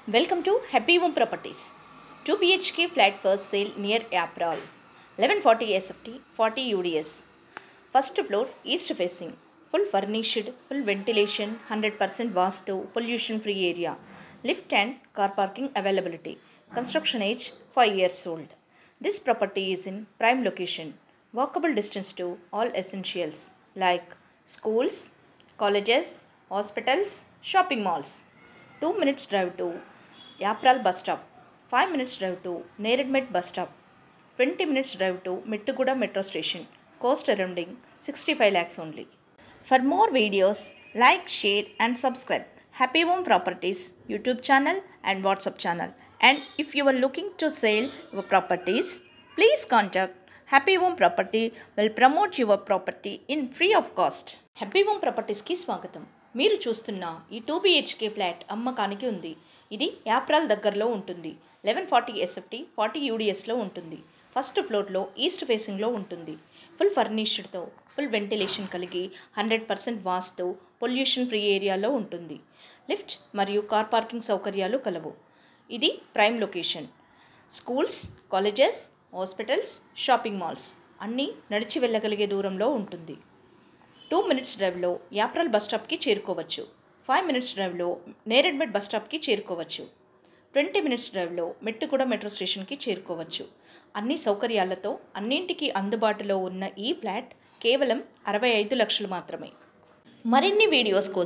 Welcome to Happy Home Properties. 2 BHK flat first sale near April. 1140 SFT, 40 UDS. First floor east facing. Full furnished, full ventilation, 100% vastu, pollution free area. Lift and car parking availability. Construction age 5 years old. This property is in prime location. Walkable distance to all essentials like schools, colleges, hospitals, shopping malls. 2 minutes drive to Yapral bus stop, 5 minutes drive to Neredmet bus stop, 20 minutes drive to Mittuguda metro station. Cost surrounding 65 lakhs only. For more videos, like, share and subscribe Happy Home Properties YouTube channel and WhatsApp channel. And if you are looking to sell your properties, please contact Happy Home Property will promote your property in free of cost. Happy Home Properties కి స్వాగతం. మీరు చూస్తున్న ఈ 2 BHK flat అమ్మకానికి ఉంది. ఇది యాప్రాల్ దగ్గరలో ఉంటుంది. 1140 SFT 40 UDSలో ఉంటుంది. ఫస్ట్ ఫ్లోర్లో ఈస్ట్ ఫేసింగ్లో ఉంటుంది. ఫుల్ ఫర్నిష్డ్తో ఫుల్ వెంటిలేషన్ కలిగి 100% వాస్తు పొల్యూషన్ ఫ్రీ ఏరియాలో ఉంటుంది. లిఫ్ట్ మరియు కార్ పార్కింగ్ సౌకర్యాలు కలవు. ఇది prime location. Schools, colleges, hospitals, shopping malls అన్నీ నడిచి వెళ్ళగలిగే దూరంలో ఉంటుంది. 2 మినిట్స్ డ్రైవ్లో యాప్రాల్ బస్ స్టాప్కి చేరుకోవచ్చు. 5 మినిట్స్ డ్రైవ్లో నేరెడ్మెట్ బస్ స్టాప్కి చేరుకోవచ్చు. 20 మినిట్స్ డ్రైవ్లో మెట్టుగూడ మెట్రో స్టేషన్కి చేరుకోవచ్చు. అన్ని సౌకర్యాలతో అన్నింటికీ అందుబాటులో ఉన్న ఈ ఫ్లాట్ కేవలం 65 లక్షలు మాత్రమే. మరిన్ని వీడియోస్ కోసం